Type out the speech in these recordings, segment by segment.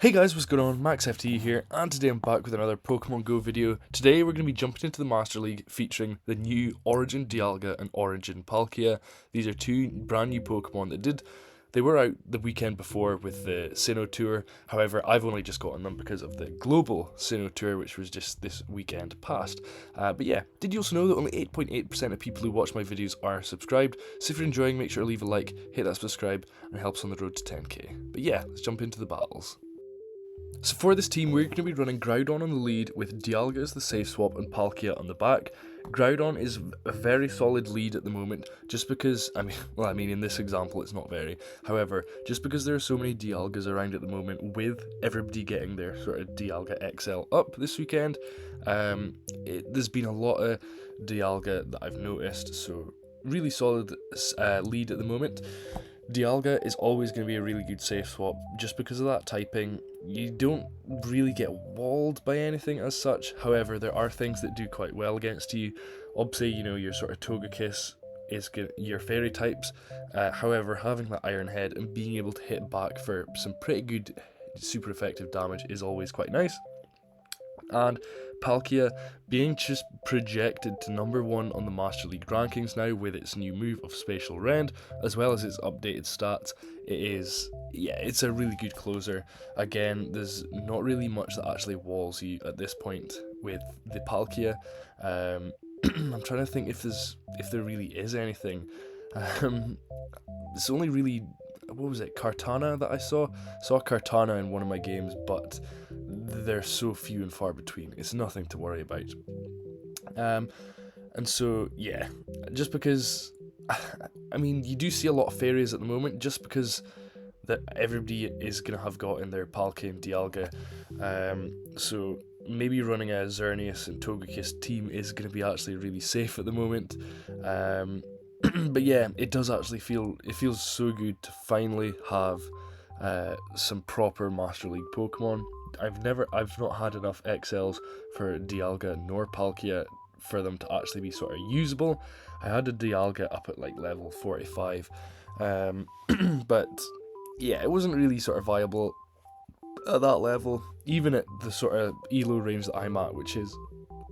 Hey guys, what's going on? MaxFTE here, and today I'm back with another Pokemon Go video. Today we're going to be jumping into the Master League featuring the new Origin Dialga and Origin Palkia. These are two brand new Pokemon they were out the weekend before with the Sinnoh Tour. However, I've only just gotten them because of the global Sinnoh Tour, which was just this weekend past. But yeah, did you also know that only 8.8% of people who watch my videos are subscribed? So if you're enjoying, make sure to leave a like, hit that subscribe, and it helps on the road to 10k. But yeah, let's jump into the battles. So for this team, we're going to be running Groudon on the lead with Dialga as the safe swap and Palkia on the back. Groudon is a very solid lead at the moment, just because, in this example it's not very. However, just because there are so many Dialgas around at the moment, with everybody getting their sort of Dialga XL up this weekend, there's been a lot of Dialga that I've noticed, so really solid lead at the moment. Dialga is always going to be a really good safe swap, just because of that typing. You don't really get walled by anything as such. However, there are things that do quite well against you. Obviously, your sort of Togekiss is good, your fairy types. However, having that Iron Head and being able to hit back for some pretty good, super effective damage is always quite nice. And Palkia being just projected to #1 on the Master League rankings now with its new move of Spatial Rend, as well as its updated stats. It's a really good closer. Again, there's not really much that actually walls you at this point with the Palkia. I'm trying to think if there really is anything. It's only really, what was it, Kartana that I saw Kartana in one of my games, but they're so few and far between. It's nothing to worry about. And so yeah, just because you do see a lot of fairies at the moment, just because that everybody is going to have got in their Palkia and Dialga. So maybe running a Xerneas and Togekiss team is going to be actually really safe at the moment. But yeah, it does actually feels so good to finally have some proper Master League Pokemon. I've not had enough XLs for Dialga nor Palkia for them to actually be sort of usable. I had a Dialga up at like level 45, but yeah, it wasn't really sort of viable at that level, even at the sort of ELO range that I'm at, which is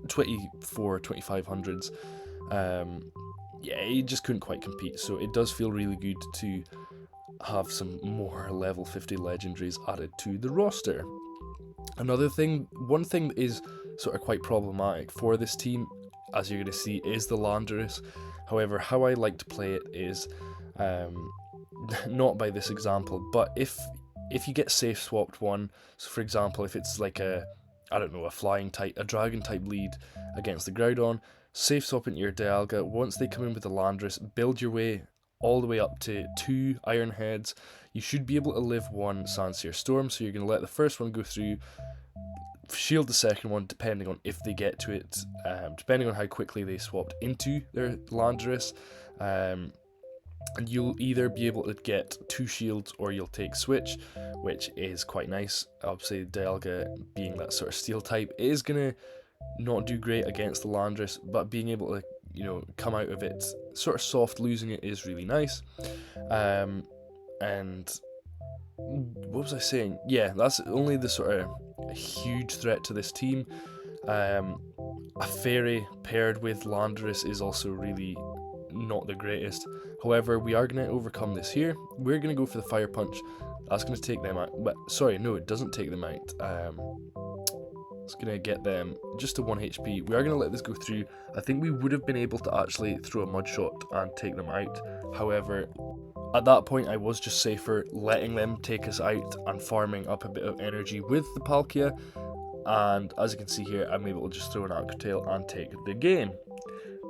2500s. Yeah, he just couldn't quite compete, so it does feel really good to have some more level 50 legendaries added to the roster. One thing that is sort of quite problematic for this team, as you're going to see, is the Landorus. However, how I like to play it is, not by this example, but if you get safe swapped one, so for example, if it's like a flying type, a dragon type lead against the Groudon, safe swap into your Dialga. Once they come in with the Landorus, build your way all the way up to 2 Iron Heads. You should be able to live 1 Sandsear Storm, so you're going to let the first one go through, shield the second one depending on if they get to it, depending on how quickly they swapped into their Landorus. And you'll either be able to get 2 shields or you'll take switch, which is quite nice. Obviously, Dialga being that sort of steel type is going to not do great against the Landorus, but being able to come out of it sort of soft, losing it, is really nice. And what was I saying? Yeah, that's only the sort of huge threat to this team. A fairy paired with Landorus is also really not the greatest. However, we are going to overcome this here. We're going to go for the Fire Punch. That's going to take them out. But sorry, no, it doesn't take them out. It's going to get them just to 1 HP. We are going to let this go through. I think we would have been able to actually throw a Mud Shot and take them out. However, at that point I was just safer letting them take us out and farming up a bit of energy with the Palkia. And as you can see here, I'm able to just throw an Aqua Tail and take the game.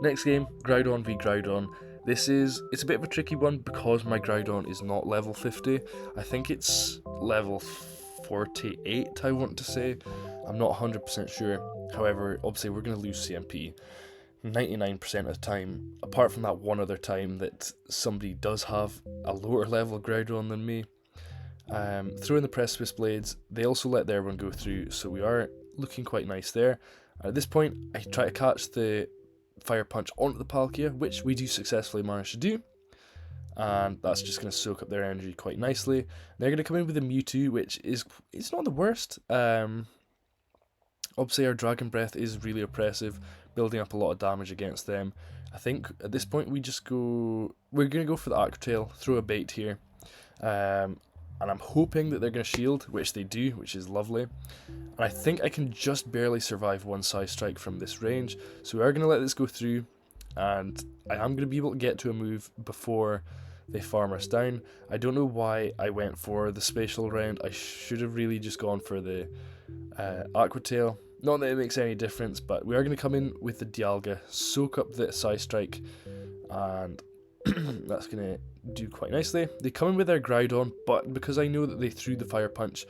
Next game, Groudon v Groudon. It's a bit of a tricky one because my Groudon is not level 50. I think it's level 48, I want to say. I'm not 100% sure. However, obviously we're going to lose CMP 99% of the time, apart from that one other time that somebody does have a lower level Groudon than me. Throw in the Precipice Blades. They also let their one go through, so we are looking quite nice there. At this point, I try to catch the Fire Punch onto the Palkia, which we do successfully manage to do. and that's just going to soak up their energy quite nicely. They're going to come in with a Mewtwo, which is, it's not the worst. Obviously our Dragon Breath is really oppressive, building up a lot of damage against them. I think at this point we're going to go for the Aqua Tail, throw a bait here. And I'm hoping that they're going to shield, which they do, which is lovely. And I think I can just barely survive one Side Strike from this range, so we are going to let this go through, and I am going to be able to get to a move before they farm us down. I don't know why I went for the spatial round. I should have really just gone for the Aqua Tail. Not that it makes any difference, but we are going to come in with the Dialga, soak up the Side Strike, and that's going to do quite nicely. They come in with their Groudon, but because I know that they threw the Fire Punch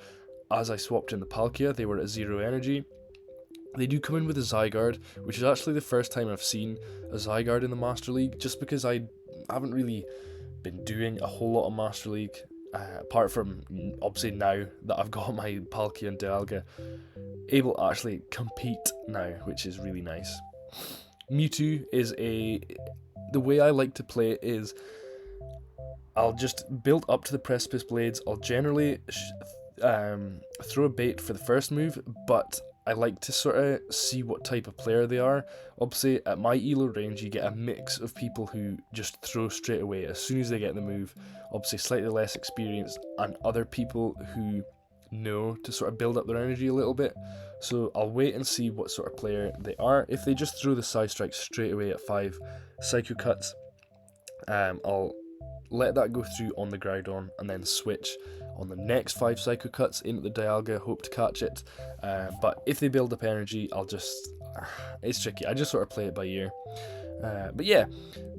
as I swapped in the Palkia, they were at 0 energy. They do come in with a Zygarde, which is actually the first time I've seen a Zygarde in the Master League, just because I haven't really been doing a whole lot of Master League, apart from obviously now that I've got my Palkia and Dialga able to actually compete now, which is really nice. Mewtwo is the way I like to play it is I'll just build up to the Precipice Blades. I'll generally throw a bait for the first move, but I like to sort of see what type of player they are. Obviously, at my ELO range, you get a mix of people who just throw straight away as soon as they get the move. Obviously, slightly less experienced, and other people who know to sort of build up their energy a little bit. So I'll wait and see what sort of player they are. If they just throw the Side Strike straight away at 5 Psycho Cuts, I'll let that go through on the Groudon and then switch on the next 5 Psycho Cuts into the Dialga, hope to catch it. But if they build up energy, I'll just... it's tricky, I just sort of play it by ear. But yeah,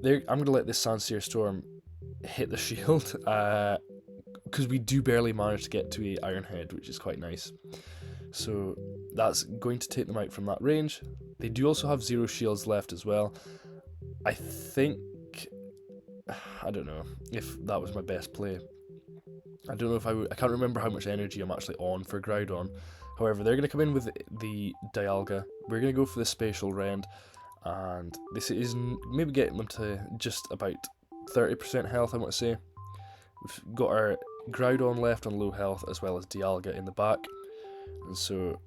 I'm going to let this Sandsear Storm hit the shield, because we do barely manage to get to a Iron Head, which is quite nice. So that's going to take them out from that range. They do also have 0 shields left as well. I think... I don't know if that was my best play. I don't know if I can't remember how much energy I'm actually on for Groudon. However, they're going to come in with the Dialga. We're going to go for the Spatial Rend, and this is maybe getting them to just about 30% health, I want to say. We've got our Groudon left on low health, as well as Dialga in the back. And so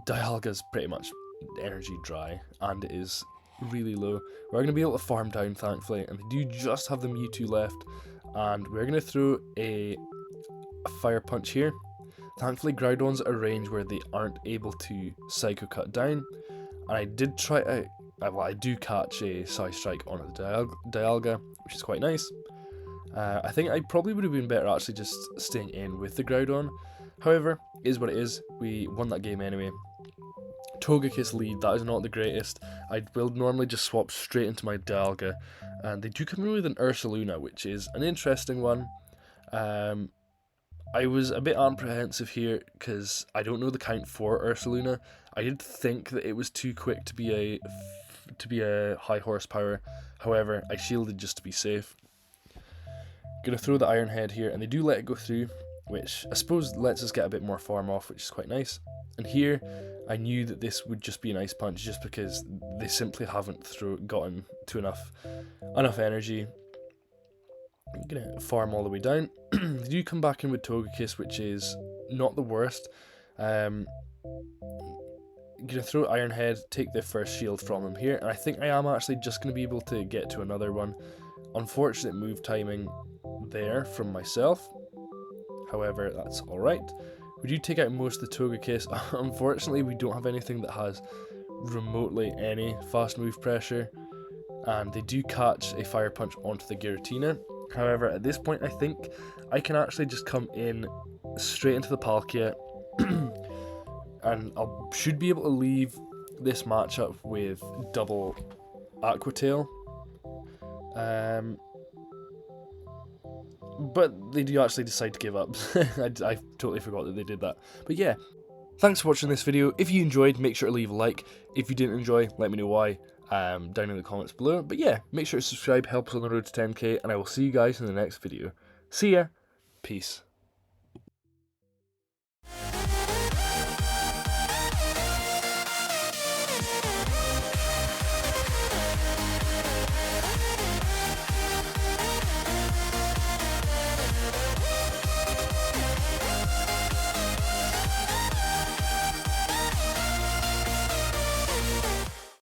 Dialga's pretty much energy dry, and it is really low. We're going to be able to farm down, thankfully, and they do just have the Mewtwo left, and we're going to throw a Fire Punch here. Thankfully, Groudon's at a range where they aren't able to Psycho Cut down, and I did try to... well, I do catch a Side Strike on the Dialga, which is quite nice. I think I probably would have been better actually just staying in with the Groudon. However, it is what it is. We won that game anyway. Togekiss lead, that is not the greatest. I will normally just swap straight into my Dialga, and they do come in with an Ursaluna, which is an interesting one. I was a bit apprehensive here because I don't know the count for Ursaluna. I did think that it was too quick to be a high horsepower. However, I shielded just to be safe. Gonna throw the Iron Head here, and they do let it go through, which I suppose lets us get a bit more farm off, which is quite nice. And here, I knew that this would just be an Ice Punch, just because they simply haven't gotten to enough energy. I'm gonna farm all the way down. They do come back in with Togekiss, which is not the worst. Gonna throw Iron Head, take the first shield from him here, and I think I am actually just gonna be able to get to another one. Unfortunate move timing there from myself. However, that's alright. We do take out most of the Togekiss. Unfortunately, we don't have anything that has remotely any fast move pressure, and they do catch a Fire Punch onto the Giratina. However, at this point, I think I can actually just come in straight into the Palkia, and I should be able to leave this matchup with double Aqua Tail. But they do actually decide to give up. I totally forgot that they did that. But yeah, thanks for watching this video. If you enjoyed, make sure to leave a like. If you didn't enjoy, let me know why down in the comments below. But yeah, make sure to subscribe, help us on the road to 10k, and I will see you guys in the next video. See ya! Peace.